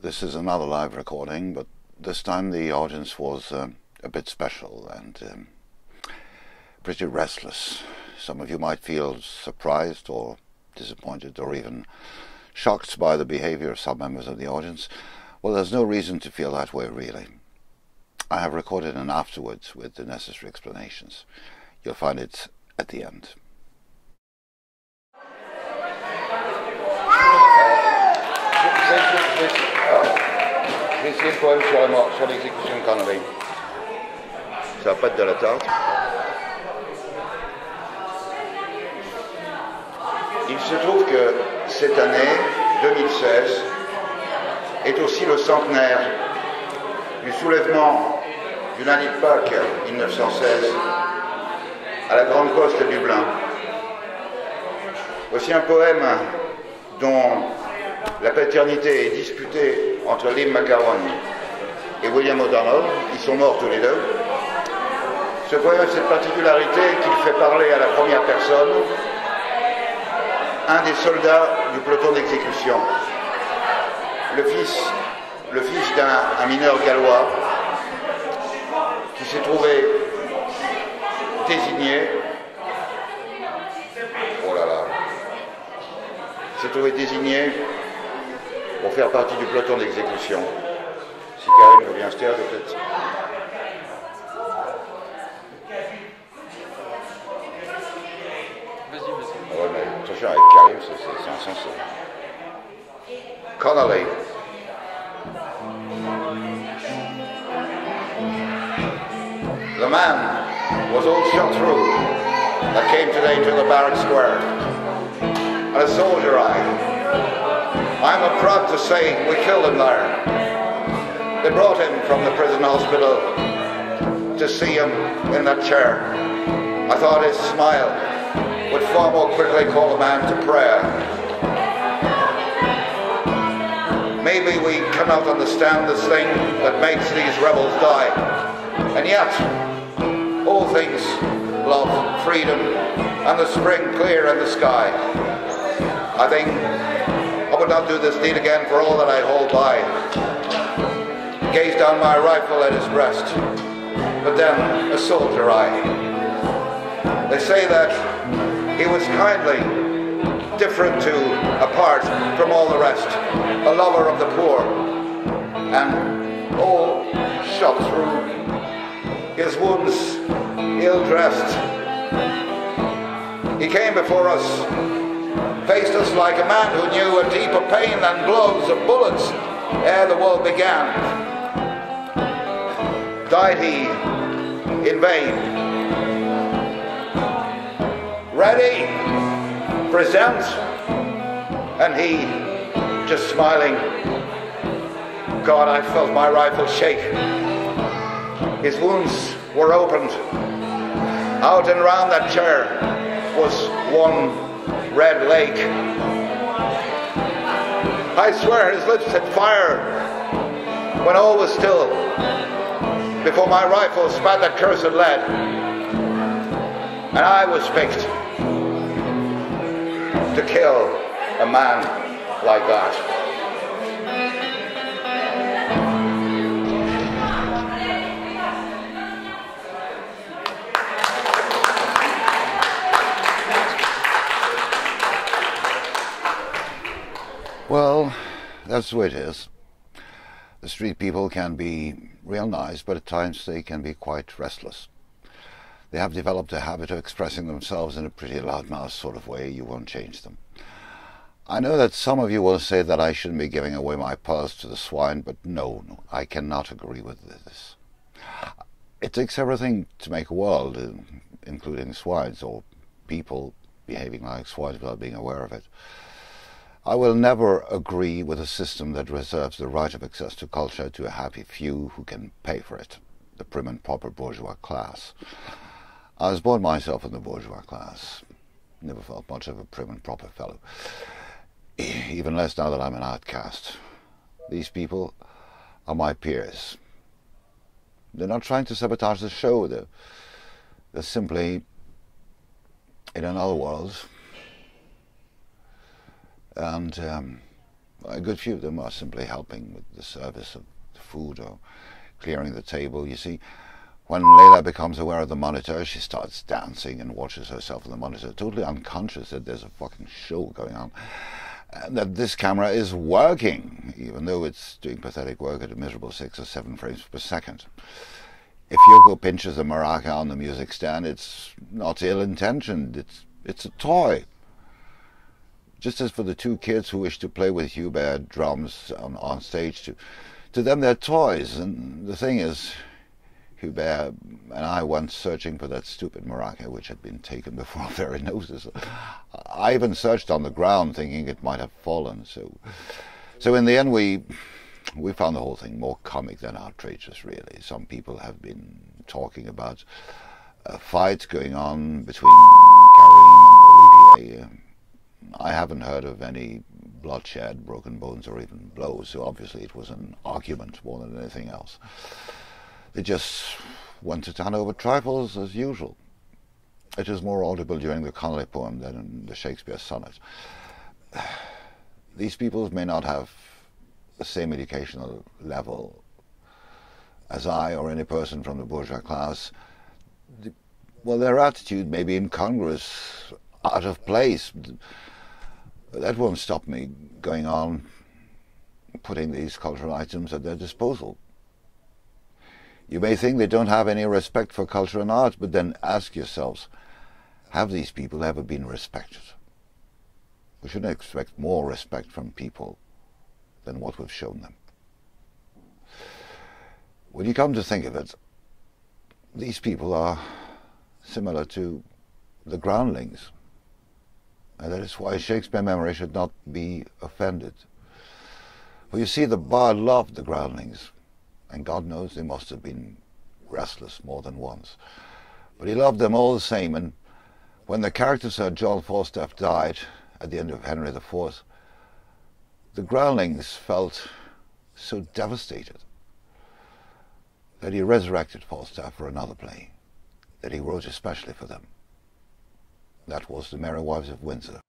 This is another live recording, but this time the audience was a bit special and pretty restless. Some of you might feel surprised or disappointed or even shocked by the behavior of some members of the audience. Well, there's no reason to feel that way, really. I have recorded an afterwards with the necessary explanations. You'll find it at the end. J'ai essayé le poème sur la mort, sur l'exécution de Connolly. Ça va pas être de la tarte. Il se trouve que cette année, 2016, est aussi le centenaire du soulèvement du lundi de Pâques 1916 à la grande poste de Dublin. Voici un poème dont la paternité est disputée entre Liam MacGabhann et William O'Donnell. Ils sont morts tous les deux. Ce poème a cette particularité qu'il fait parler à la première personne un des soldats du peloton d'exécution, le fils d'un mineur gallois qui s'est trouvé désigné, pour faire partie du peloton d'exécution. Si Karim veut bien se taire, peut-être. Vas-y. Ouais, mais attention, avec Karim, c'est insensé. Connolly. The man was all shot through that came today to the barrack square. And a soldier I'm proud to say we killed him there. They brought him from the prison hospital to see him in that chair. I thought his smile would far more quickly call a man to prayer. Maybe we cannot understand this thing that makes these rebels die. And yet, all things, love, freedom, and the spring clear in the sky. I think I would not do this deed again for all that I hold by. Gazed down my rifle at his breast, but then a soldier They say that he was kindly different to, apart from all the rest, a lover of the poor, and all shot through, his wounds ill-dressed. He came before us, faced us like a man who knew a deeper pain than blows of bullets ere the world began. Died he in vain? Ready? Present? And he just smiling. God, I felt my rifle shake. His wounds were opened. Out and round that chair was one red lake. I swear his lips had fire when all was still, before my rifle spat that cursed lead, and I was picked to kill a man like that. Well, that's the way it is. The street people can be real nice, but at times they can be quite restless. They have developed a habit of expressing themselves in a pretty loudmouth sort of way. You won't change them. I know that some of you will say that I shouldn't be giving away my pearls to the swine, but no, I cannot agree with this. It takes everything to make a world, including swines or people behaving like swines without being aware of it. I will never agree with a system that reserves the right of access to culture to a happy few who can pay for it, the prim and proper bourgeois class. I was born myself in the bourgeois class. Never felt much of a prim and proper fellow. Even less now that I'm an outcast. These people are my peers. They're not trying to sabotage the show. They're simply in another world. And A good few of them are simply helping with the service of the food or clearing the table. You see, when Layla becomes aware of the monitor, she starts dancing and watches herself on the monitor, totally unconscious that there's a fucking show going on, and that this camera is working, even though it's doing pathetic work at a miserable 6 or 7 frames per second. If Yoko pinches a maraca on the music stand, it's not ill-intentioned, it's a toy. Just as for the 2 kids who wish to play with Hubert drums on stage, to them they're toys. And the thing is, Hubert and I went searching for that stupid maraca, which had been taken before our very noses. I even searched on the ground, thinking it might have fallen. So in the end, we found the whole thing more comic than outrageous, really. Some people have been talking about a fight going on between Karim and Olivier. I haven't heard of any bloodshed, broken bones, or even blows, so obviously it was an argument more than anything else. They just went to town over trifles as usual. It was more audible during the Connolly poem than in the Shakespeare sonnet. These people may not have the same educational level as I or any person from the bourgeois class. Well, their attitude may be incongruous, out of place. That won't stop me going on putting these cultural items at their disposal. You may think they don't have any respect for culture and art, but then ask yourselves, have these people ever been respected? We shouldn't expect more respect from people than what we've shown them. When you come to think of it, these people are similar to the groundlings. And that is why Shakespeare memory should not be offended. For you see, the bard loved the groundlings, and God knows they must have been restless more than once. But he loved them all the same, and when the character Sir John Falstaff died at the end of Henry IV, the groundlings felt so devastated that he resurrected Falstaff for another play that he wrote especially for them. That was The Merry Wives of Windsor.